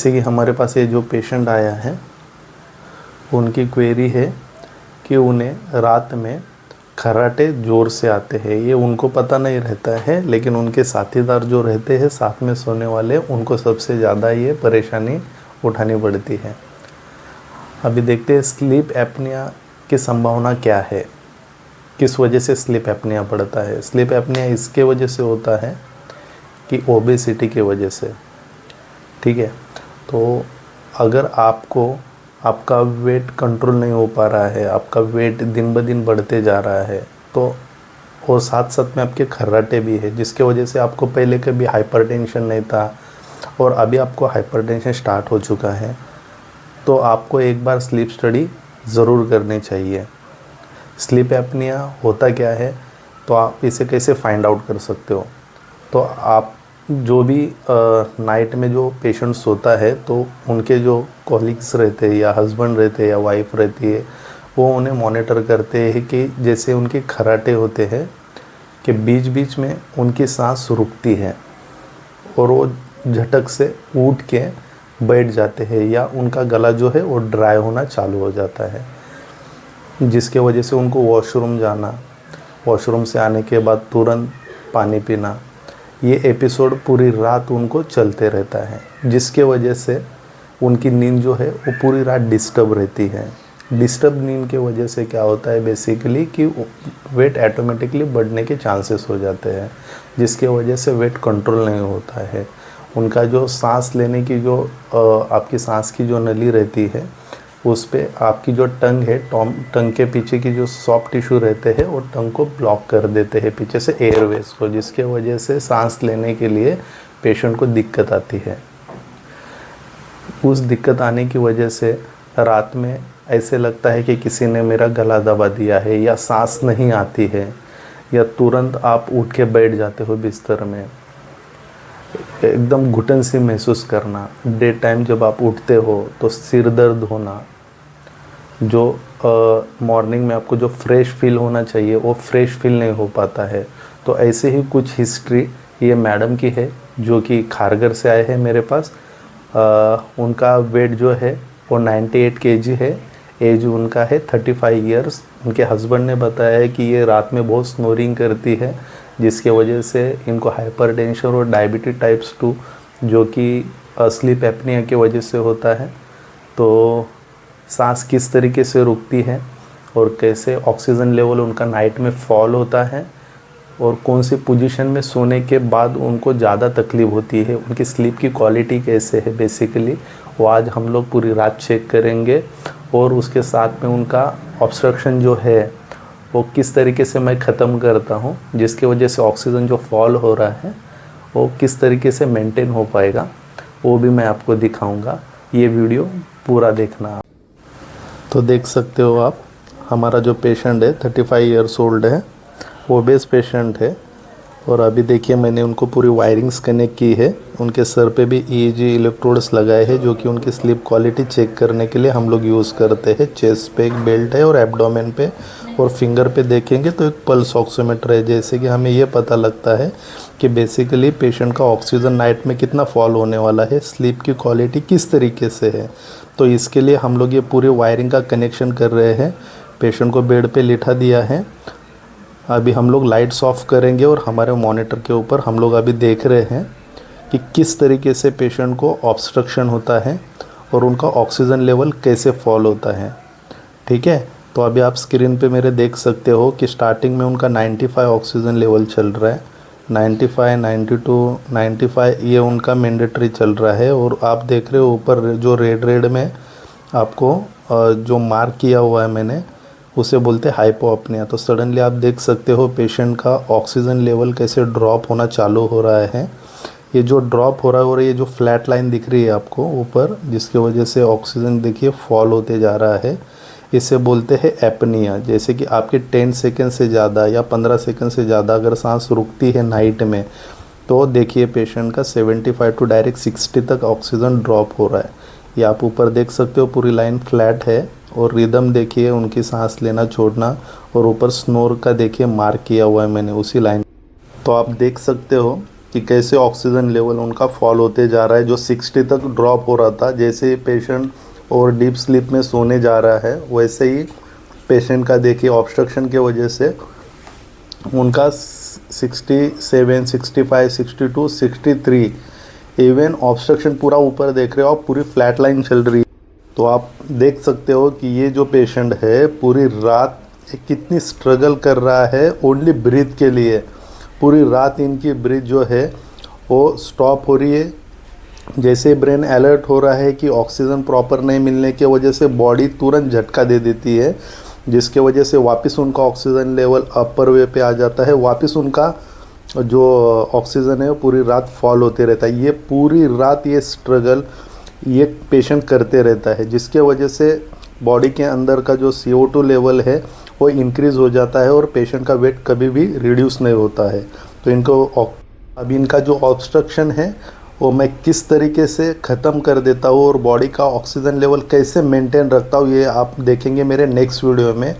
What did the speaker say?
जैसे कि हमारे पास ये जो पेशेंट आया है, उनकी क्वेरी है कि उन्हें रात में खर्राटे ज़ोर से आते हैं। ये उनको पता नहीं रहता है, लेकिन उनके साथीदार जो रहते हैं साथ में सोने वाले, उनको सबसे ज़्यादा ये परेशानी उठानी पड़ती है। अभी देखते हैं स्लीप एपनिया की संभावना क्या है, किस वजह से स्लीप एपनिया पड़ता है। स्लीप एपनिया इसके वजह से होता है कि ओबेसिटी की वजह से, ठीक है। तो अगर आपका वेट कंट्रोल नहीं हो पा रहा है, आपका वेट दिन ब दिन बढ़ते जा रहा है, तो और साथ साथ में आपके खर्राटे भी है, जिसके वजह से आपको पहले कभी हाइपरटेंशन नहीं था और अभी आपको हाइपरटेंशन स्टार्ट हो चुका है, तो आपको एक बार स्लीप स्टडी ज़रूर करनी चाहिए। स्लीप एपनिया होता क्या है, तो आप इसे कैसे फाइंड आउट कर सकते हो। तो आप जो भी नाइट में जो पेशेंट सोता है, तो उनके जो कॉलीग्स रहते हैं या हस्बैंड रहते हैं या वाइफ रहती है, वो उन्हें मॉनिटर करते हैं कि जैसे उनके खर्राटे होते हैं कि बीच बीच में उनकी सांस रुकती है और वो झटक से उठ के बैठ जाते हैं, या उनका गला जो है वो ड्राई होना चालू हो जाता है, जिसके वजह से उनको वॉशरूम जाना, वॉशरूम से आने के बाद तुरंत पानी पीना, ये एपिसोड पूरी रात उनको चलते रहता है, जिसके वजह से उनकी नींद जो है वो पूरी रात डिस्टर्ब रहती है। डिस्टर्ब नींद के वजह से क्या होता है बेसिकली कि वेट ऑटोमेटिकली बढ़ने के चांसेस हो जाते हैं, जिसके वजह से वेट कंट्रोल नहीं होता है। उनका जो सांस लेने की जो आपकी सांस की जो नली रहती है, उस पे आपकी जो टंग है, टंग के पीछे की जो सॉफ्ट टिश्यू रहते हैं, वो टंग को ब्लॉक कर देते हैं पीछे से एयरवेज को, जिसके वजह से सांस लेने के लिए पेशेंट को दिक्कत आती है। उस दिक्कत आने की वजह से रात में ऐसे लगता है कि किसी ने मेरा गला दबा दिया है, या सांस नहीं आती है, या तुरंत आप उठ के बैठ जाते हो बिस्तर में, एकदम घुटन सी महसूस करना, डे टाइम जब आप उठते हो तो सिर दर्द होना, जो मॉर्निंग में आपको जो फ्रेश फील होना चाहिए वो फ्रेश फील नहीं हो पाता है। तो ऐसे ही कुछ हिस्ट्री ये मैडम की है, जो कि खारगर से आए हैं मेरे पास। उनका वेट जो है वो 98 kg है, एज उनका है 35 इयर्स। उनके हस्बैंड ने बताया है कि ये रात में बहुत स्नोरिंग करती है, जिसके वजह से इनको हाइपरटेंशन और डायबिटीज टाइप्स 2 जो कि स्लीप एपनिया की वजह से होता है। तो सांस किस तरीके से रुकती है और कैसे ऑक्सीजन लेवल उनका नाइट में फॉल होता है, और कौन सी पोजीशन में सोने के बाद उनको ज़्यादा तकलीफ़ होती है, उनकी स्लीप की क्वालिटी कैसे है बेसिकली, वो आज हम लोग पूरी रात चेक करेंगे। और उसके साथ में उनका ऑब्स्ट्रक्शन जो है वो किस तरीके से मैं ख़त्म करता हूँ, जिसकी वजह से ऑक्सीजन जो फॉल हो रहा है वो किस तरीके से मेंटेन हो पाएगा, वो भी मैं आपको दिखाऊंगा। ये वीडियो पूरा देखना। तो देख सकते हो आप, हमारा जो पेशेंट है 35 इयर्स ओल्ड है, ओबेस पेशेंट है। और अभी देखिए मैंने उनको पूरी वायरिंग्स कनेक्ट की है। उनके सर पे भी ईईजी इलेक्ट्रोड्स लगाए हैं, जो कि उनकी स्लीप क्वालिटी चेक करने के लिए हम लोग यूज़ करते हैं। चेस्ट पे एक बेल्ट है और एब्डोमेन पे और फिंगर पे देखेंगे तो एक पल्स ऑक्सीमीटर है, जैसे कि हमें ये पता लगता है कि बेसिकली पेशेंट का ऑक्सीजन नाइट में कितना फॉल होने वाला है, स्लीप की क्वालिटी किस तरीके से है। तो इसके लिए हम लोग ये पूरी वायरिंग का कनेक्शन कर रहे हैं। पेशेंट को बेड पे लिटा दिया है। अभी हम लोग लाइट्स ऑफ करेंगे और हमारे मॉनिटर के ऊपर हम लोग अभी देख रहे हैं कि किस तरीके से पेशेंट को ऑब्स्ट्रक्शन होता है और उनका ऑक्सीजन लेवल कैसे फॉल होता है, ठीक है। तो अभी आप स्क्रीन पे मेरे देख सकते हो कि स्टार्टिंग में उनका 95 ऑक्सीजन लेवल चल रहा है, 95, 92, 95 ये उनका मैंडेटरी चल रहा है। और आप देख रहे हो ऊपर जो रेड में आपको जो मार्क किया हुआ है मैंने, उसे बोलते हैं हाइपोअपनिया। तो सडनली आप देख सकते हो पेशेंट का ऑक्सीजन लेवल कैसे ड्रॉप होना चालू हो रहा है। ये जो ड्रॉप हो रहा है और ये जो फ्लैट लाइन दिख रही है आपको ऊपर, जिसके वजह से ऑक्सीजन देखिए फॉल होते जा रहा है, इसे बोलते हैं एपनिया। जैसे कि आपके 10 सेकंड से ज़्यादा या 15 सेकंड से ज़्यादा अगर सांस रुकती है नाइट में, तो देखिए पेशेंट का 75 टू डायरेक्ट 60 तक ऑक्सीजन ड्रॉप हो रहा है। ये आप ऊपर देख सकते हो, पूरी लाइन फ्लैट है। और रिदम देखिए उनकी सांस लेना छोड़ना, और ऊपर स्नोर का देखिए मार्क किया हुआ है मैंने उसी लाइन। तो आप देख सकते हो कि कैसे ऑक्सीजन लेवल उनका फॉल होते जा रहा है। जो 60 तक ड्रॉप हो रहा था, जैसे ही पेशेंट और डीप स्लीप में सोने जा रहा है, वैसे ही पेशेंट का देखिए ऑब्स्ट्रक्शन की वजह से उनका 67, 65, 62, 63 इवन ऑब्स्ट्रक्शन पूरा ऊपर देख रहे हो आप, पूरी फ्लैट लाइन चल रही है। तो आप देख सकते हो कि ये जो पेशेंट है पूरी रात कितनी स्ट्रगल कर रहा है ओनली ब्रीथ के लिए। पूरी रात इनकी ब्रीथ जो है वो स्टॉप हो रही है। जैसे ब्रेन अलर्ट हो रहा है कि ऑक्सीजन प्रॉपर नहीं मिलने की वजह से बॉडी तुरंत झटका दे देती है, जिसके वजह से वापस उनका ऑक्सीजन लेवल अपर वे पे आ जाता है। वापस उनका जो ऑक्सीजन है वो पूरी रात फॉल होते रहता है। ये पूरी रात ये स्ट्रगल ये पेशेंट करते रहता है, जिसके वजह से बॉडी के अंदर का जो CO2 लेवल है वो इंक्रीज़ हो जाता है और पेशेंट का वेट कभी भी रिड्यूस नहीं होता है। तो इनको अभी इनका जो ऑब्स्ट्रक्शन है वो मैं किस तरीके से ख़त्म कर देता हूँ और बॉडी का ऑक्सीजन लेवल कैसे मेंटेन रखता हूँ, ये आप देखेंगे मेरे नेक्स्ट वीडियो में।